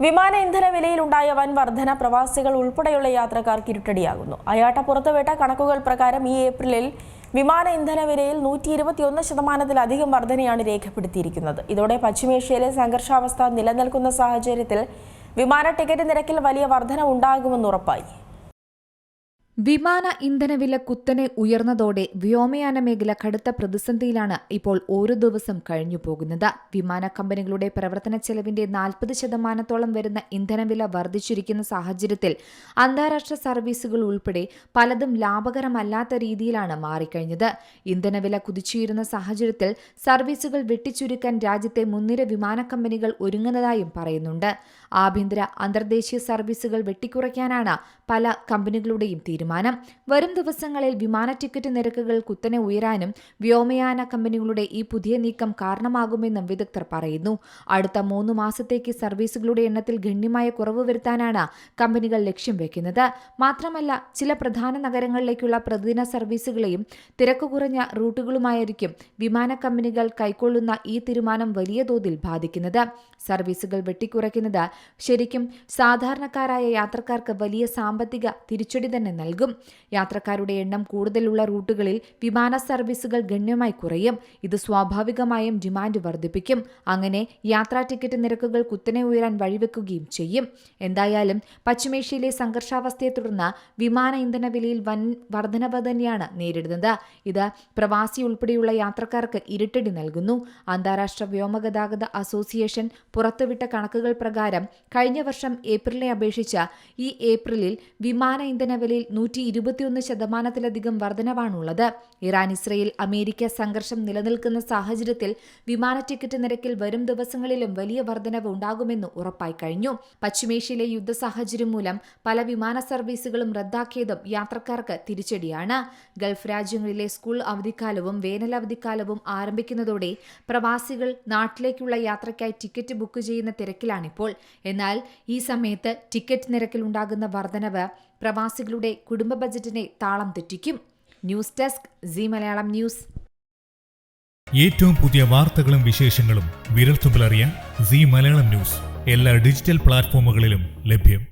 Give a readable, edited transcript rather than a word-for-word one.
വിമാന ഇന്ധന വിലയിലുണ്ടായ വൻ വർധന പ്രവാസികൾ ഉൾപ്പെടെയുള്ള യാത്രക്കാർക്ക് ഇരുട്ടടിയാകുന്നു. അയാട്ട പുറത്തുവിട്ട കണക്കുകൾ പ്രകാരം ഈ ഏപ്രിലിൽ വിമാന ഇന്ധന വിലയിൽ 121% വർധനയാണ് രേഖപ്പെടുത്തിയിരിക്കുന്നത്. ഇതോടെ പശ്ചിമേഷ്യയിലെ സംഘർഷാവസ്ഥ നിലനിൽക്കുന്ന സാഹചര്യത്തിൽ വിമാന ടിക്കറ്റ് നിരക്കിൽ വലിയ വർധന ഉണ്ടാകുമെന്ന് ഉറപ്പായി. വിമാന ഇന്ധനവില കുത്തനെ ഉയർന്നതോടെ വ്യോമയാന മേഖല കടുത്ത പ്രതിസന്ധിയിലാണ് ഇപ്പോൾ ഓരോ ദിവസം കഴിഞ്ഞു പോകുന്നത്. വിമാന കമ്പനികളുടെ പ്രവർത്തന ചെലവിന്റെ 40% വരുന്ന ഇന്ധനവില വർദ്ധിച്ചിരിക്കുന്ന സാഹചര്യത്തിൽ അന്താരാഷ്ട്ര സർവീസുകൾ ഉൾപ്പെടെ പലതും ലാഭകരമല്ലാത്ത രീതിയിലാണ് മാറിക്കഴിഞ്ഞത്. ഇന്ധനവില കുതിച്ചുയരുന്ന സാഹചര്യത്തിൽ സർവീസുകൾ വെട്ടിച്ചുരുക്കാൻ രാജ്യത്തെ മുൻനിര വിമാന കമ്പനികൾ ഒരുങ്ങുന്നതായും പറയുന്നുണ്ട്. ആഭ്യന്തര അന്തർദേശീയ സർവീസുകൾ വെട്ടിക്കുറയ്ക്കാനാണ് പല കമ്പനികളുടെയും തീരുമാനം. വരും ദിവസങ്ങളിൽ വിമാന ടിക്കറ്റ് നിരക്കുകൾ കുത്തനെ ഉയരാനും വ്യോമയാന കമ്പനികളുടെ ഈ പുതിയ നീക്കം കാരണമാകുമെന്നും വിദഗ്ധർ പറയുന്നു. അടുത്ത 3 മാസത്തേക്ക് സർവീസുകളുടെ എണ്ണത്തിൽ ഗണ്യമായ കുറവ് വരുത്താനാണ് കമ്പനികൾ ലക്ഷ്യം വെക്കുന്നത്. മാത്രമല്ല, ചില പ്രധാന നഗരങ്ങളിലേക്കുള്ള പ്രതിദിന സർവീസുകളെയും തിരക്ക് കുറഞ്ഞ റൂട്ടുകളുമായിരിക്കും വിമാന കമ്പനികൾ കൈക്കൊള്ളുന്ന ഈ തീരുമാനം വലിയ തോതിൽ ബാധിക്കുന്നത്. സർവീസുകൾ വെട്ടിക്കുറയ്ക്കുന്നത് ശരിക്കും സാധാരണക്കാരായ യാത്രക്കാർക്ക് വലിയ സാമ്പത്തിക തിരിച്ചടി തന്നെ നൽകും. യാത്രക്കാരുടെ എണ്ണം കൂടുതലുള്ള റൂട്ടുകളിൽ വിമാന സർവീസുകൾ ഗണ്യമായി കുറയും. ഇത് സ്വാഭാവികമായും ഡിമാൻഡ് വർദ്ധിപ്പിക്കും. അങ്ങനെ യാത്രാ ടിക്കറ്റ് നിരക്കുകൾ കുത്തനെ ഉയരാൻ വഴിവെക്കുകയും ചെയ്യും. എന്തായാലും പശ്ചിമേഷ്യയിലെ സംഘർഷാവസ്ഥയെ തുടർന്ന് വിമാന ഇന്ധന വിലയിൽ വൻ വർധനവ് തന്നെയാണ് നേരിടുന്നത്. ഇത് പ്രവാസി ഉൾപ്പെടെയുള്ള യാത്രക്കാർക്ക് ഇരുട്ടടി നൽകുന്നു. അന്താരാഷ്ട്ര വ്യോമഗതാഗത അസോസിയേഷൻ പുറത്തുവിട്ട കണക്കുകൾ പ്രകാരം കഴിഞ്ഞ വർഷം ഏപ്രിലിനെ അപേക്ഷിച്ച് ഈ ഏപ്രിലിൽ വിമാന ഇന്ധന വിലയിൽ 121% വർധനവാണുള്ളത്. ഇറാൻ, ഇസ്രയേൽ, അമേരിക്ക സംഘർഷം നിലനിൽക്കുന്ന സാഹചര്യത്തിൽ വിമാന ടിക്കറ്റ് നിരക്കിൽ വരും ദിവസങ്ങളിലും വലിയ വർധനവ് ഉണ്ടാകുമെന്ന് ഉറപ്പായി കഴിഞ്ഞു. പശ്ചിമേഷ്യയിലെ യുദ്ധ സാഹചര്യം മൂലം പല വിമാന സർവീസുകളും റദ്ദാക്കിയതും യാത്രക്കാർക്ക് തിരിച്ചടിയാണ്. ഗൾഫ് രാജ്യങ്ങളിലെ സ്കൂൾ അവധിക്കാലവും വേനൽ അവധിക്കാലവും ആരംഭിക്കുന്നതോടെ പ്രവാസികൾ നാട്ടിലേക്കുള്ള യാത്രയ്ക്കായി ടിക്കറ്റ് ബുക്ക് ചെയ്യുന്ന തിരക്കിലാണിപ്പോൾ. എന്നാൽ ഈ സമയത്ത് ടിക്കറ്റ് നിരക്കിൽ ഉണ്ടാകുന്ന വർധനവ് പ്രവാസികളുടെ കുടുംബ ബജറ്റിനെ താളം തെറ്റിക്കും. News desk Zee Malayalam news. ഏറ്റവും പുതിയ വാർത്തകളും വിശേഷങ്ങളും വിരൽത്തുമ്പിലറിയാൻ സീ മലയാളം ന്യൂസ് എല്ലാ ഡിജിറ്റൽ പ്ലാറ്റ്ഫോമുകളിലും ലഭ്യം.